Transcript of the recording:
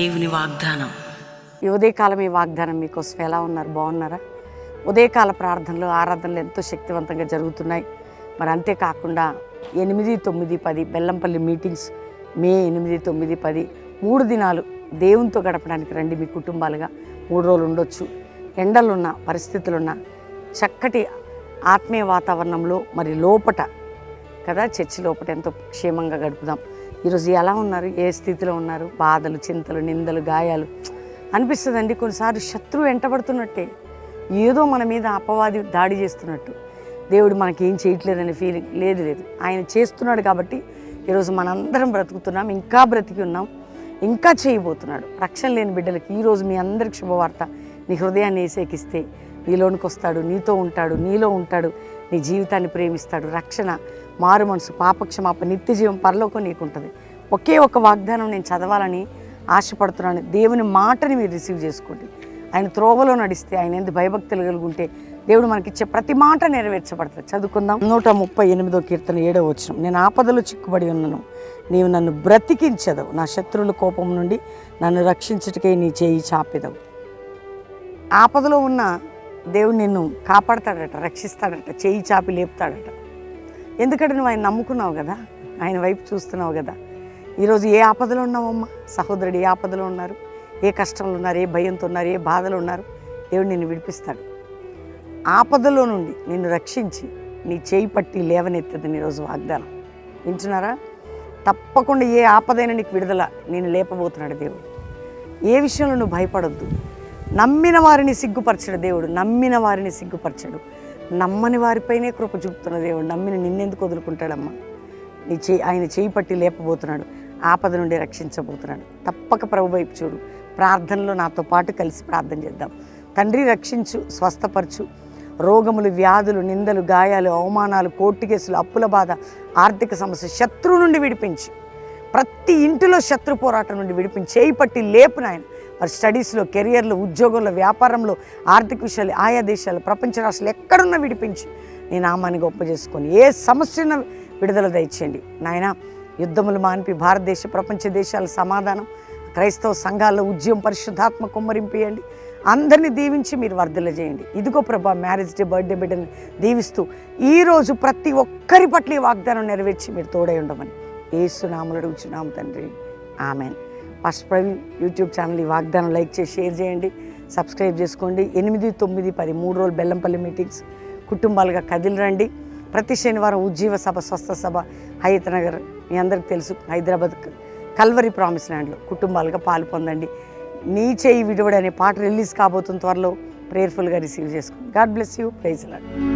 దేవుని వాగ్దానం. ఈ ఉదయకాలం ఈ వాగ్దానం మీకోసం ఎలా ఉన్నారు? బాగున్నారా? ఉదయకాల ప్రార్థనలు ఆరాధనలు ఎంతో శక్తివంతంగా జరుగుతున్నాయి. మరి అంతేకాకుండా 8, 9, 10 బెల్లంపల్లి మీటింగ్స్ మే 8, 9, 10 3 దినాలు దేవునితో గడపడానికి రండి. మీ కుటుంబాలుగా 3 రోజులు ఉండొచ్చు. ఎండలున్న పరిస్థితులున్న చక్కటి ఆత్మీయ వాతావరణంలో మరి లోపట కదా, చర్చి లోపల ఎంతో క్షేమంగా గడుపుదాం. ఈరోజు ఎలా ఉన్నారు? ఏ స్థితిలో ఉన్నారు? బాధలు, చింతలు, నిందలు, గాయాలు అనిపిస్తుందండి. కొన్నిసార్లు శత్రువు వెంటబడుతున్నట్టే, ఏదో మన మీద అపవాది దాడి చేస్తున్నట్టు. దేవుడు మనకి ఏం చేయట్లేదనే ఫీలింగ్ లేదు. ఆయన చేస్తున్నాడు కాబట్టి ఈరోజు మనందరం బ్రతుకుతున్నాం, ఇంకా బ్రతికి ఉన్నాం, ఇంకా చేయబోతున్నాడు. రక్షణ లేని బిడ్డలకి ఈరోజు మీ అందరికి శుభవార్త. నీ హృదయాన్ని ఏసేకిస్తే నీలోనికి వస్తాడు, నీతో ఉంటాడు, నీలో ఉంటాడు, నీ జీవితాన్ని ప్రేమిస్తాడు. రక్షణ, మారు మనసు, పాపక్షమాపణ, నిత్య జీవం, పరలోకం నీకుంటుంది. ఒకే ఒక వాగ్దానం నేను చదవాలని ఆశపడుతున్నాను. దేవుని మాటని మీరు రిసీవ్ చేసుకోండి. ఆయన త్రోవలో నడిస్తే, ఆయన ఎందుకు భయభక్తులు కలుగుంటే దేవుడు మనకిచ్చే ప్రతి మాట నెరవేర్చబడుతుంది. చదువుకుందాం. 138వ కీర్తన 7వ వచనం. నేను ఆపదలో చిక్కుబడి ఉన్నాను, నీవు నన్ను బ్రతికించదవు, నా శత్రువుల కోపం నుండి నన్ను రక్షించుటకే నీ చేయి చాపెదవు. ఆపదలో ఉన్న దేవుడు నిన్ను కాపాడతాడట, రక్షిస్తాడట, చేయి చాపి లేపుతాడట. ఎందుకంటే నువ్వు ఆయన నమ్ముకున్నావు కదా, ఆయన వైపు చూస్తున్నావు కదా. ఈరోజు ఏ ఆపదలో ఉన్నావమ్మా సహోదరుడు? ఏ ఆపదలో ఉన్నారు? ఏ కష్టంలో ఉన్నారు? ఏ భయంతో ఉన్నారు? ఏ బాధలు ఉన్నారు? దేవుడు నిన్ను విడిపిస్తాడు. ఆపదలో నుండి నిన్ను రక్షించి నీ చేయి పట్టి లేవనెత్తదని ఈరోజు వాగ్దానం. వింటున్నారా? తప్పకుండా ఏ ఆపదైనా నీకు విడుదల, నేను లేపబోతున్నాడు దేవుడు. ఏ విషయంలో నువ్వు భయపడొద్దు. నమ్మిన వారిని సిగ్గుపరచడు దేవుడు, నమ్మిన వారిని సిగ్గుపరచడు. నమ్మని వారిపైనే కృప చూపుతున్న దేవుడు నమ్మిన నిన్నెందుకు వదులుకుంటాడమ్మా? ఆయన చేయి పట్టి లేపబోతున్నాడు, ఆపద నుండి రక్షించబోతున్నాడు. తప్పక ప్రభు వైపు చూడు. ప్రార్థనలో నాతో పాటు కలిసి ప్రార్థన చేద్దాం. తండ్రి, రక్షించు, స్వస్థపరచు. రోగములు, వ్యాధులు, నిందలు, గాయాలు, అవమానాలు, కోర్టు కేసులు, అప్పుల బాధ, ఆర్థిక సమస్య, శత్రువు నుండి విడిపించి, ప్రతి ఇంటిలో శత్రు పోరాటం నుండి విడిపించి చేయి పట్టి లేపు నాయన. మరి స్టడీస్లో, కెరియర్లో, ఉద్యోగంలో, వ్యాపారంలో, ఆర్థిక విషయాలు, ఆయా దేశాలు, ప్రపంచ రాష్ట్రాలు ఎక్కడున్నా విడిపించి నీ నామాన్ని గొప్ప చేసుకొని ఏ సమస్యను విడుదల దయచేయండి నాయన. యుద్ధములు మానిపి భారతదేశ, ప్రపంచ దేశాల సమాధానం, క్రైస్తవ సంఘాల్లో ఉద్యమం, పరిశుద్ధాత్మ కుమ్మరింపేయండి. అందరినీ దీవించి మీరు వర్ధల చేయండి. ఇదిగో ప్రభా, మ్యారేజ్ డే, బర్త్డే బిడ్డని దీవిస్తూ ఈరోజు ప్రతి ఒక్కరి పట్ల ఈ వాగ్దానం నెరవేర్చి మీరు తోడై ఉండమని యేసు నామములో అడుగుచున్నాము తండ్రి, amen. Pastor Praveen YouTube channel ఈ వాగ్దానం లైక్ చేసి షేర్ చేయండి, సబ్స్క్రైబ్ చేసుకోండి. 8, 9, 10 3 రోజులు బెల్లంపల్లి మీటింగ్స్ కుటుంబాలుగా కదిలిరండి. ప్రతి శనివారం ఉజ్జీవ సభ, స్వస్థ సభ, హయత్ నగర్ మీ అందరికి తెలుసు, హైదరాబాద్ కల్వరి ప్రామిస్ ల్యాండ్లో కుటుంబాలుగా పాలు పొందండి. నీ చేయి విడువడు అనే పాట రిలీజ్ కాబోతున్న త్వరలో ప్రేయర్ఫుల్గా రిసీవ్ చేసుకోండి. God bless you. Praise lord.